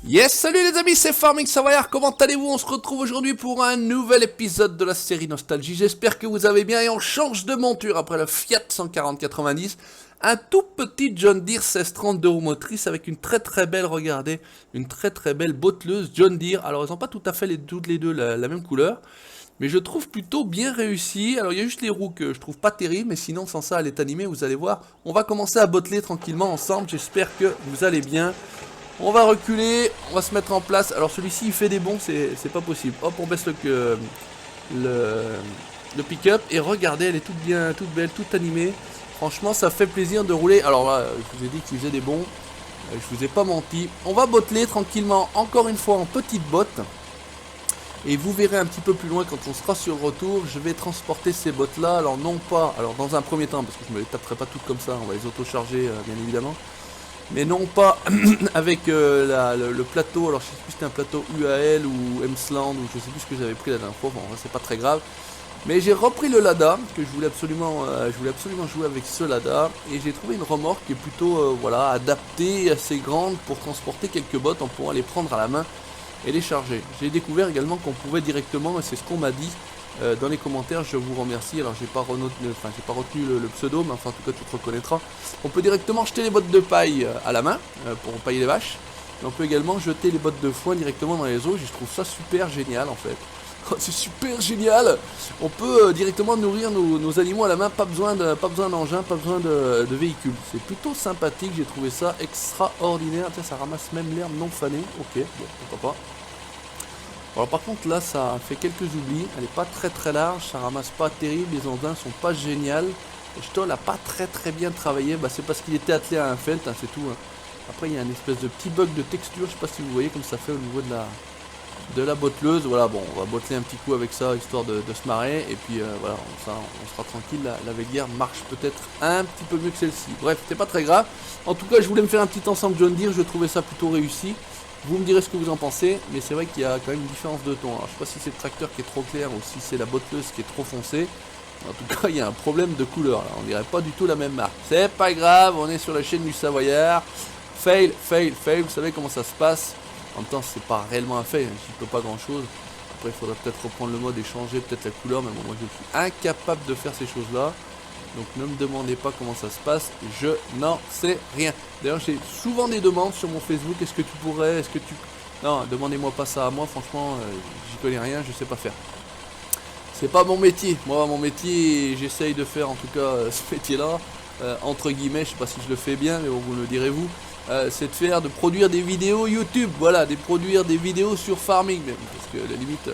Yes, salut les amis, c'est Farming Savoyard, comment allez-vous? On se retrouve aujourd'hui pour un nouvel épisode de la série Nostalgie. J'espère que vous allez bien et on change de monture après le Fiat 140-90. Un tout petit John Deere 1630 de roue motrice avec une très belle, regardez, une très belle botteleuse John Deere. Alors ils n'ont pas tout à fait toutes les deux la même couleur, mais je trouve plutôt bien réussi. Alors il y a juste les roues que je trouve pas terribles, mais sinon sans ça elle est animée, vous allez voir. On va commencer à botteler tranquillement ensemble, j'espère que vous allez bien. On va reculer, on va se mettre en place. Alors celui-ci il fait des bonds, c'est pas possible. Hop, on baisse le pick-up et regardez, elle est toute bien, toute belle, toute animée. Franchement, ça fait plaisir de rouler. Alors là, je vous ai dit qu'il faisait des bonds. Je vous ai pas menti. On va botteler tranquillement, encore une fois en petite botte. Et vous verrez un petit peu plus loin quand on sera sur le retour. Je vais transporter ces bottes là. Alors non pas, alors dans un premier temps, parce que je me les taperai pas toutes comme ça. On va les auto-charger bien évidemment. Mais non pas avec le plateau, alors je sais plus si c'était un plateau UAL ou Emsland ou je sais plus ce que j'avais pris la dernière fois, bon c'est pas très grave. Mais j'ai repris le Lada, que je voulais absolument jouer avec ce Lada. Et j'ai trouvé une remorque qui est plutôt voilà, adaptée, assez grande pour transporter quelques bottes, on pourra les prendre à la main et les charger. J'ai découvert également qu'on pouvait directement, et c'est ce qu'on m'a dit, dans les commentaires, je vous remercie. Alors j'ai pas retenu le pseudo, mais enfin en tout cas tu te reconnaîtras. On peut directement jeter les bottes de paille à la main pour pailler les vaches. Et on peut également jeter les bottes de foin directement dans les eaux. Je trouve ça super génial en fait. C'est super génial. On peut directement nourrir nos animaux à la main, pas besoin d'engin, pas besoin de véhicule. C'est plutôt sympathique, j'ai trouvé ça extraordinaire. Tiens, ça ramasse même l'herbe non fanée. Ok, bon, pourquoi pas. Alors par contre là ça fait quelques oublis, elle est pas très large, ça ramasse pas terrible, les engins sont pas génial. Le Stoll a pas très bien travaillé, bah, c'est parce qu'il était attelé à un felt, hein, c'est tout. Hein. Après il y a une espèce de petit bug de texture, je sais pas si vous voyez comme ça fait au niveau de la botteleuse. Voilà, bon on va botteler un petit coup avec ça histoire de se marrer et puis voilà, on sera tranquille, la Vélière marche peut-être un petit peu mieux que celle-ci. Bref, c'est pas très grave. En tout cas je voulais me faire un petit ensemble John Deere, je trouvais ça plutôt réussi. Vous me direz ce que vous en pensez, mais c'est vrai qu'il y a quand même une différence de ton. Alors, je sais pas si c'est le tracteur qui est trop clair ou si c'est la botteleuse qui est trop foncée. En tout cas, il y a un problème de couleur là. On dirait pas du tout la même marque. C'est pas grave, on est sur la chaîne du Savoyard. Fail, vous savez comment ça se passe. En même temps, c'est pas réellement un fail, j'y peux pas grand chose. Après, il faudrait peut-être reprendre le mode et changer peut-être la couleur, mais bon, moi je suis incapable de faire ces choses-là. Donc ne me demandez pas comment ça se passe, je n'en sais rien. D'ailleurs j'ai souvent des demandes sur mon Facebook, est-ce que tu pourrais, est-ce que tu... Non, demandez-moi pas ça à moi, franchement, j'y connais rien, je sais pas faire. C'est pas mon métier, moi mon métier, j'essaye de faire en tout cas ce métier-là, entre guillemets, je sais pas si je le fais bien, mais bon, vous le direz-vous, c'est de produire des vidéos YouTube, voilà, de produire des vidéos sur farming, même, parce que la limite...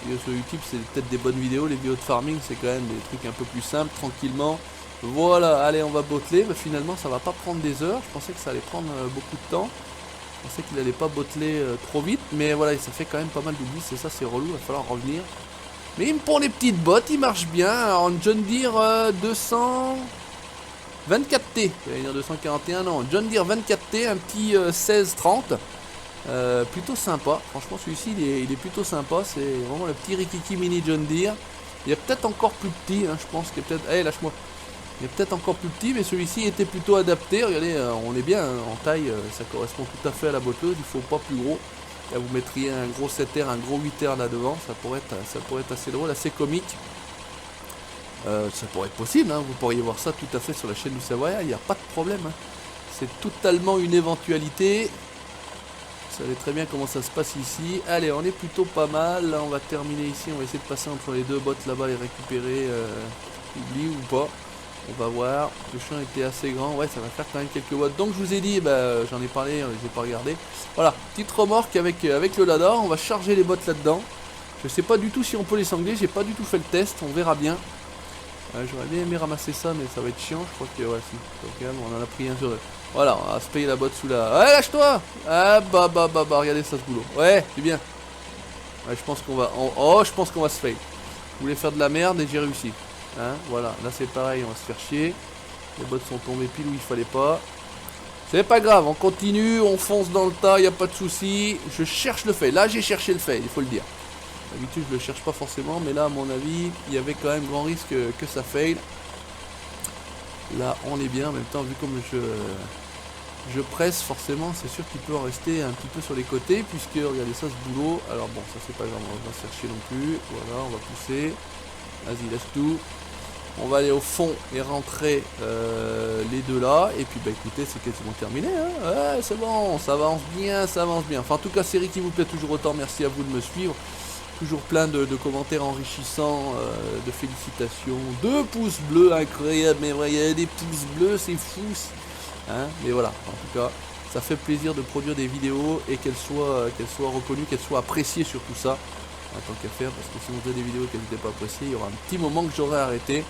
Les vidéos sur YouTube c'est peut-être des bonnes vidéos, les vidéos de farming c'est quand même des trucs un peu plus simples, tranquillement. Voilà, allez on va botteler, mais finalement ça va pas prendre des heures, je pensais que ça allait prendre beaucoup de temps. Je pensais qu'il allait pas botteler trop vite, mais voilà, ça fait quand même pas mal d'oublis, c'est ça, c'est relou, il va falloir revenir. Mais il me prend les petites bottes, il marche bien, en John Deere 224T, j'allais dire 241, non, John Deere 24T, un petit 1630. Plutôt sympa, franchement celui-ci il est plutôt sympa, c'est vraiment le petit Rikiki mini John Deere. Il y a peut-être encore plus petit, hein, je pense qu'il y a peut-être... Allez lâche-moi. Il y a peut-être encore plus petit, mais celui-ci était plutôt adapté, regardez, on est bien hein, en taille, ça correspond tout à fait à la botteleuse, il faut pas plus gros. Là vous mettriez un gros 7R, un gros 8R là devant, ça pourrait être assez drôle, assez comique. Ça pourrait être possible, hein, vous pourriez voir ça tout à fait sur la chaîne du Savoyard, il n'y a pas de problème. Hein. C'est totalement une éventualité. Vous savez très bien comment ça se passe ici. Allez, on est plutôt pas mal. Là, on va terminer ici. On va essayer de passer entre les deux bottes là-bas et récupérer. Oublie ou pas. On va voir. Le champ était assez grand. Ouais, ça va faire quand même quelques watts. Donc, je vous ai dit, bah, j'en ai parlé, je n'ai pas regardé. Voilà, petite remorque avec le Lada. On va charger les bottes là-dedans. Je sais pas du tout si on peut les sangler. J'ai pas du tout fait le test. On verra bien. J'aurais bien aimé ramasser ça, mais ça va être chiant. Je crois que, ouais, si. Okay, on en a pris un sur deux. Voilà, on va se payer la botte sous la... Ouais, lâche-toi. Ah, bah, regardez ça, ce boulot. Ouais, c'est bien. Ouais, je pense qu'on va... Oh, je pense qu'on va se fail. Je voulais faire de la merde et j'ai réussi. Hein, voilà, là c'est pareil, on va se faire chier. Les bottes sont tombées pile où il fallait pas. C'est pas grave, on continue, on fonce dans le tas, y a pas de souci. Je cherche le fail. Là, j'ai cherché le fail, il faut le dire. D'habitude, je le cherche pas forcément, mais là, à mon avis, il y avait quand même grand risque que ça fail. Là, on est bien, en même temps, vu comme je presse, forcément, c'est sûr qu'il peut en rester un petit peu sur les côtés, puisque, regardez ça, ce boulot. Alors bon, ça c'est pas grave, on va se faire chier non plus. Voilà, on va pousser. Vas-y, laisse tout. On va aller au fond et rentrer les deux là. Et puis bah écoutez, c'est quasiment terminé. Hein. Ouais, c'est bon, ça avance bien, ça avance bien. Enfin en tout cas, série qui vous plaît toujours autant, merci à vous de me suivre. Toujours plein de commentaires enrichissants, de félicitations, de pouces bleus, incroyable, mais ouais, il y a des pouces bleus, c'est fou. Hein, mais voilà, en tout cas, ça fait plaisir de produire des vidéos et qu'elles soient reconnues, qu'elles soient appréciées sur tout ça. Tant qu'à faire, parce que si on faisait des vidéos qu'elles n'étaient pas appréciées, il y aura un petit moment que j'aurais arrêté.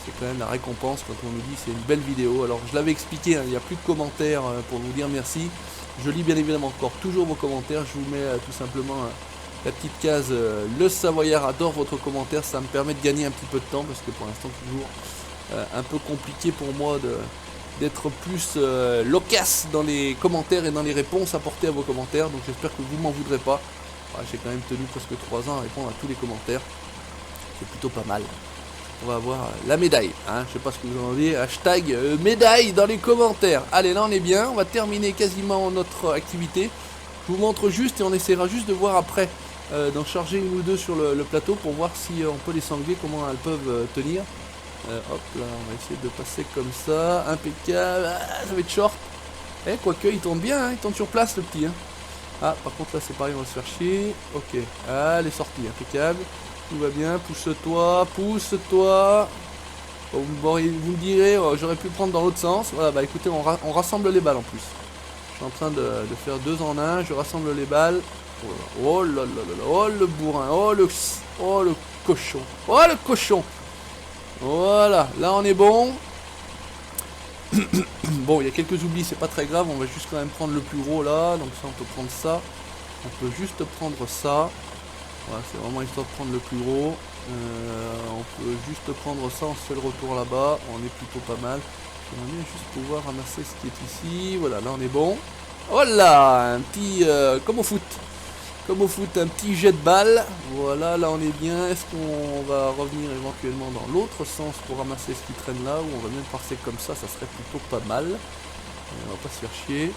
C'est quand même la récompense quand on nous dit c'est une belle vidéo. Alors je l'avais expliqué, hein, il n'y a plus de commentaires pour vous dire merci. Je lis bien évidemment encore toujours vos commentaires. Je vous mets tout simplement la petite case le Savoyard adore votre commentaire. Ça me permet de gagner un petit peu de temps parce que pour l'instant toujours un peu compliqué pour moi d'être plus loquace dans les commentaires et dans les réponses apportées à vos commentaires. Donc j'espère que vous m'en voudrez pas. J'ai quand même tenu presque 3 ans à répondre à tous les commentaires. C'est plutôt pas mal. On va avoir la médaille. Hein. Je sais pas ce que vous en dites. Hashtag médaille dans les commentaires. Allez, là on est bien. On va terminer quasiment notre activité. Je vous montre juste et on essaiera juste de voir après d'en charger une ou deux sur le plateau pour voir si on peut les sangler, comment elles peuvent tenir. Hop là, on va essayer de passer comme ça. Impeccable. Ah, ça va être short. Quoique, il tourne bien. Hein. Il tourne sur place le petit. Hein. Ah, par contre là c'est pareil, on va se faire chier. Ok, ah, elle est sortie, impeccable. Tout va bien, pousse-toi, pousse-toi. Bon, vous me direz, j'aurais pu prendre dans l'autre sens. Voilà, bah écoutez, on rassemble les balles en plus. Je suis en train de faire 2 en 1, je rassemble les balles. Oh là là là là, oh le bourrin, oh le cochon, oh le cochon. Voilà, là on est bon. Bon, il y a quelques oublis, c'est pas très grave, on va juste quand même prendre le plus gros là, donc ça on peut prendre ça, on peut juste prendre ça, voilà, c'est vraiment histoire de prendre le plus gros, on peut juste prendre ça, on se fait le retour là-bas, on est plutôt pas mal, j'aimerais bien juste pouvoir ramasser ce qui est ici, voilà, là on est bon, voilà, un petit, comme au foot, un petit jet de balle. Voilà, là on est bien. Est-ce qu'on va revenir éventuellement dans l'autre sens pour ramasser ce qui traîne là, ou on va même passer comme ça serait plutôt pas mal. On va pas se faire chier.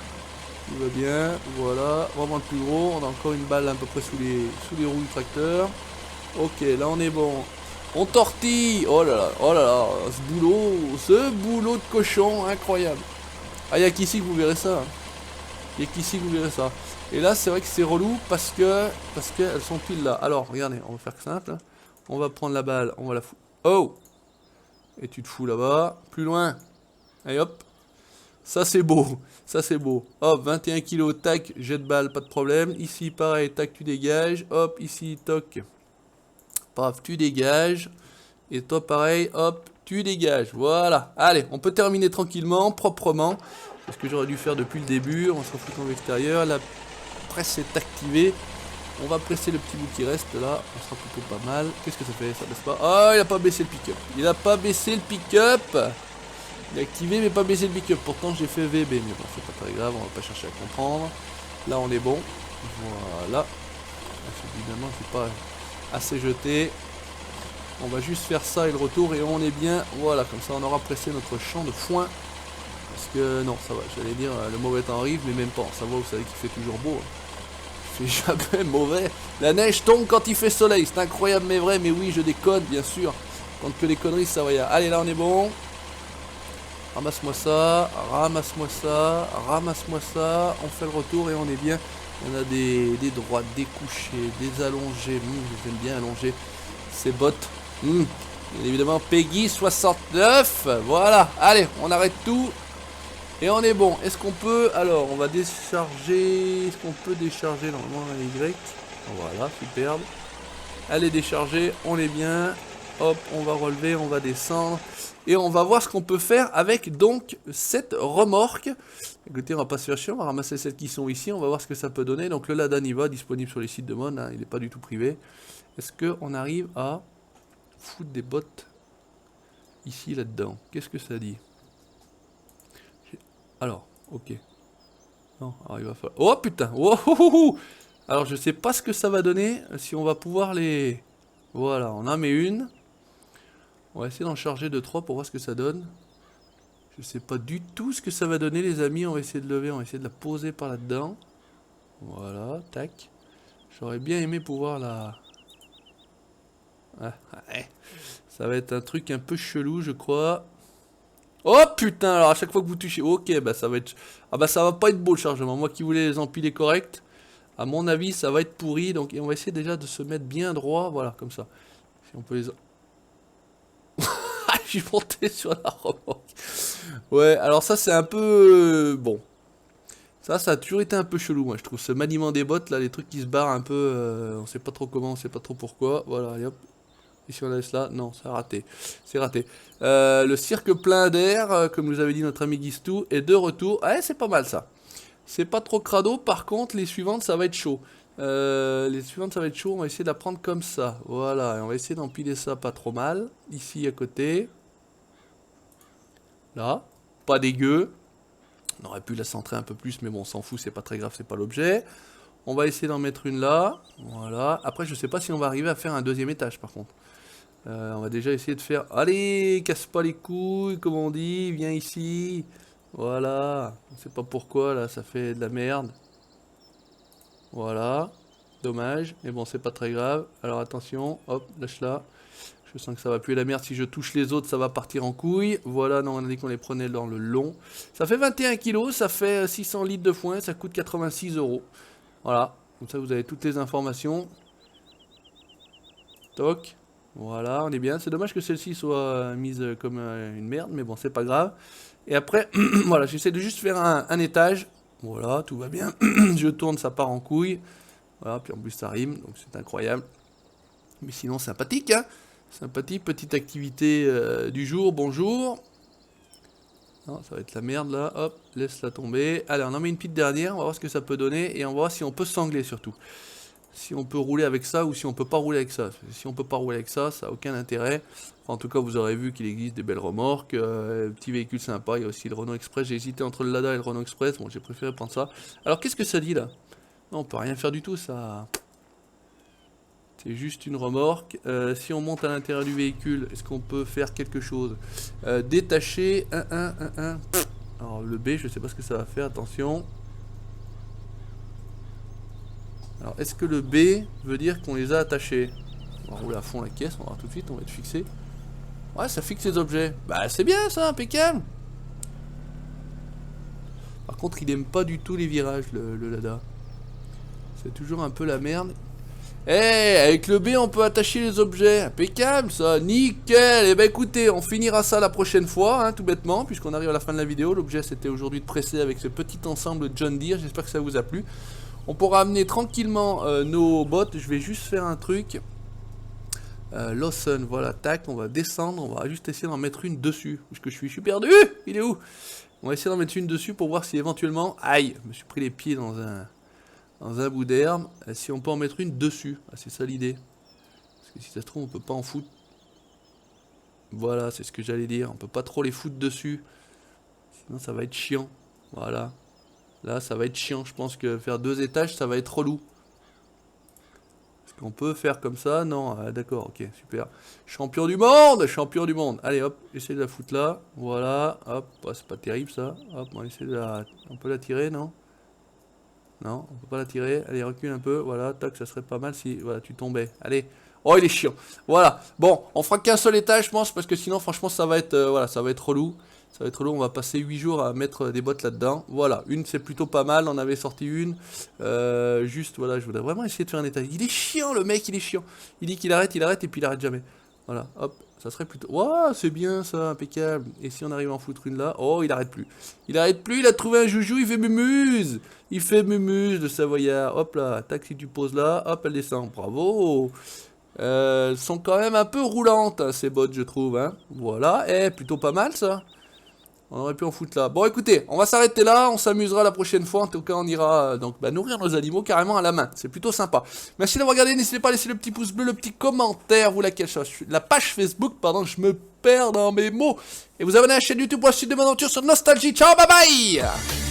Tout va bien, voilà, vraiment le plus gros. On a encore une balle à peu près sous les roues du tracteur. Ok, là on est bon. On tortille. Oh là là, ce boulot de cochon, incroyable. Ah, il n'y a qu'ici que vous verrez ça. Il n'y a qu'ici que vous verrez ça. Et là, c'est vrai que c'est relou parce qu'elles sont pile là. Alors, regardez, on va faire simple. On va prendre la balle, on va la foutre. Oh! Et tu te fous là-bas. Plus loin. Allez hop. Ça, c'est beau. Ça, c'est beau. Hop, 21 kilos, tac, jet de balle, pas de problème. Ici, pareil, tac, tu dégages. Hop, ici, toc. Paf, tu dégages. Et toi, pareil, hop, tu dégages. Voilà. Allez, on peut terminer tranquillement, proprement. C'est ce que j'aurais dû faire depuis le début. On se refout en extérieur. La presse est activée. On va presser le petit bout qui reste là. On sera plutôt pas mal. Qu'est-ce que ça fait? Ça baisse pas. Oh, il a pas baissé le pick-up. Il a pas baissé le pick-up. Il est activé mais pas baissé le pick-up. Pourtant j'ai fait VB. Mais bon, c'est pas très grave. On va pas chercher à comprendre. Là, on est bon. Voilà. Évidemment, je suis pas assez jeté. On va juste faire ça et le retour et on est bien. Voilà, comme ça on aura pressé notre champ de foin. Parce que non, ça va, j'allais dire le mauvais temps arrive, mais même pas. Ça va, vous savez qu'il fait toujours beau. Il fait jamais mauvais. La neige tombe quand il fait soleil. C'est incroyable mais vrai, mais oui, je déconne, bien sûr. Quand que les conneries, ça va y aller. Allez, là on est bon. Ramasse-moi ça, ramasse-moi ça, ramasse-moi ça. On fait le retour et on est bien. On a des droites, des couchés, des allongés. J'aime bien allonger ces bottes. Bien évidemment, Peggy 69. Voilà. Allez, on arrête tout. Et on est bon. Est-ce qu'on peut... Alors, on va décharger... Est-ce qu'on peut décharger normalement un Y? Voilà, superbe. Allez, décharger. On est bien. Hop, on va relever, on va descendre. Et on va voir ce qu'on peut faire avec donc cette remorque. Écoutez, on va pas se faire chier, on va ramasser celles qui sont ici. On va voir ce que ça peut donner. Donc le Lada Niva, disponible sur les sites de mode. Hein, il n'est pas du tout privé. Est-ce qu'on arrive à foutre des bottes ici, là-dedans? Qu'est-ce que ça dit? Alors, ok. Non, alors il va falloir... Oh putain! Oh, oh, oh, oh. Alors je sais pas ce que ça va donner, si on va pouvoir les... Voilà, on en met une. On va essayer d'en charger 2-3 pour voir ce que ça donne. Je sais pas du tout ce que ça va donner les amis. On va essayer de lever, on va essayer de la poser par là-dedans. Voilà, tac. J'aurais bien aimé pouvoir la... Ah, ouais. Ça va être un truc un peu chelou je crois. Oh putain, alors à chaque fois que vous touchez... Ok, bah ça va être... Ah bah ça va pas être beau le chargement. Moi qui voulais les empiler correct, à mon avis ça va être pourri. Donc on va essayer déjà de se mettre bien droit. Voilà, comme ça. Si on peut les... Je suis monté sur la remorque. Ouais, alors ça c'est un peu... bon. Ça a toujours été un peu chelou, moi je trouve. Ce maniement des bottes, là, les trucs qui se barrent un peu... on sait pas trop comment, on sait pas trop pourquoi. Voilà, allez hop. Et si on laisse là, non, ça a raté. C'est raté. Le cirque plein d'air, comme nous avait dit notre ami Guistou, est de retour. Ouais, c'est pas mal ça. C'est pas trop crado, par contre, les suivantes, ça va être chaud. Les suivantes, ça va être chaud, on va essayer de la prendre comme ça. Voilà, et on va essayer d'empiler ça pas trop mal. Ici, à côté. Là, pas dégueu. On aurait pu la centrer un peu plus, mais bon, on s'en fout, c'est pas très grave, c'est pas l'objet. On va essayer d'en mettre une là. Voilà. Après, je sais pas si on va arriver à faire un deuxième étage, par contre. On va déjà essayer de faire... Allez, casse pas les couilles, comme on dit. Viens ici. Voilà. On sait pas pourquoi, là, ça fait de la merde. Voilà. Dommage. Mais bon, c'est pas très grave. Alors, attention. Hop, lâche-la. Je sens que ça va puer la merde. Si je touche les autres, ça va partir en couille. Voilà, non, on a dit qu'on les prenait dans le long. Ça fait 21 kilos. Ça fait 600 litres de foin. Ça coûte 86 €. Voilà. Comme ça, vous avez toutes les informations. Toc. Voilà, on est bien. C'est dommage que celle-ci soit mise comme une merde, mais bon, c'est pas grave. Et après, voilà, j'essaie de juste faire un étage. Voilà, tout va bien. Je tourne, ça part en couille. Voilà, puis en plus ça rime, donc c'est incroyable. Mais sinon, sympathique, hein. Sympathique, petite activité du jour, bonjour. Non, ça va être la merde là, hop, laisse-la tomber. Allez, on en met une petite dernière, on va voir ce que ça peut donner. Et on va voir si on peut sangler surtout. Si on peut rouler avec ça ou si on peut pas rouler avec ça. Si on peut pas rouler avec ça, ça n'a aucun intérêt. Enfin, en tout cas, vous aurez vu qu'il existe des belles remorques, petits véhicules sympas. Il y a aussi le Renault Express. J'ai hésité entre le Lada et le Renault Express. Bon, j'ai préféré prendre ça. Alors, qu'est-ce que ça dit là? Non, on peut rien faire du tout, ça. C'est juste une remorque. Si on monte à l'intérieur du véhicule, est-ce qu'on peut faire quelque chose? Détacher. 1. Alors, le B, je sais pas ce que ça va faire. Attention. Alors, est-ce que le B veut dire qu'on les a attachés? On va rouler à fond la caisse, on va voir tout de suite, on va être fixé. Ouais, ça fixe les objets. Bah, c'est bien ça, impeccable. Par contre, il aime pas du tout les virages, le Lada. C'est toujours un peu la merde. Eh, avec le B, on peut attacher les objets. Impeccable ça, nickel. Et bah écoutez, on finira ça la prochaine fois, hein, tout bêtement, puisqu'on arrive à la fin de la vidéo. L'objet, c'était aujourd'hui de presser avec ce petit ensemble John Deere. J'espère que ça vous a plu. On pourra amener tranquillement nos bottes. Je vais juste faire un truc. Lawson, voilà, tac, on va descendre. On va juste essayer d'en mettre une dessus. Parce que je suis perdu. Il est où? On va essayer d'en mettre une dessus pour voir si éventuellement... Aïe, je me suis pris les pieds dans un bout d'herbe. Si on peut en mettre une dessus. Ah, c'est ça l'idée. Parce que si ça se trouve, on peut pas en foutre. Voilà, c'est ce que j'allais dire. On peut pas trop les foutre dessus. Sinon, ça va être chiant. Voilà. Là, ça va être chiant. Je pense que faire 2 étages, ça va être relou. Est-ce qu'on peut faire comme ça? Non. Ah, d'accord, ok, super. Champion du monde! Champion du monde! Allez, hop, essayez de la foutre là. Voilà, hop. Oh, c'est pas terrible ça. Hop, on va essayer de la... On peut la tirer, non? Non, on peut pas la tirer. Allez, recule un peu. Voilà, tac, ça serait pas mal si... Voilà, tu tombais. Allez. Oh, il est chiant. Voilà. Bon, on fera qu'un seul étage, je pense, parce que sinon, franchement, ça va être... voilà, ça va être relou. Ça va être long, on va passer 8 jours à mettre des bottes là-dedans. Voilà, une c'est plutôt pas mal, on avait sorti une. Juste, voilà, je voudrais vraiment essayer de faire un étage. Il est chiant le mec, il est chiant. Il dit qu'il arrête, et puis il arrête jamais. Voilà, hop, ça serait plutôt... Waouh, c'est bien ça, impeccable. Et si on arrive à en foutre une là, oh, il arrête plus. Il arrête plus, il a trouvé un joujou, il fait mumuse. Il fait mumuse de Savoyard. Hop là, tac, si tu poses là, hop, elle descend. Bravo. Elles sont quand même un peu roulantes, hein, ces bottes, je trouve. Hein. Voilà, plutôt pas mal ça. On aurait pu en foutre là. Bon écoutez, on va s'arrêter là, on s'amusera la prochaine fois. En tout cas, on ira donc nourrir nos animaux carrément à la main. C'est plutôt sympa. Merci d'avoir regardé, n'hésitez pas à laisser le petit pouce bleu, le petit commentaire, vous la page Facebook, pardon, je me perds dans mes mots. Et vous abonnez à la chaîne YouTube pour la suite de mon aventure sur Nostalgie. Ciao, bye bye.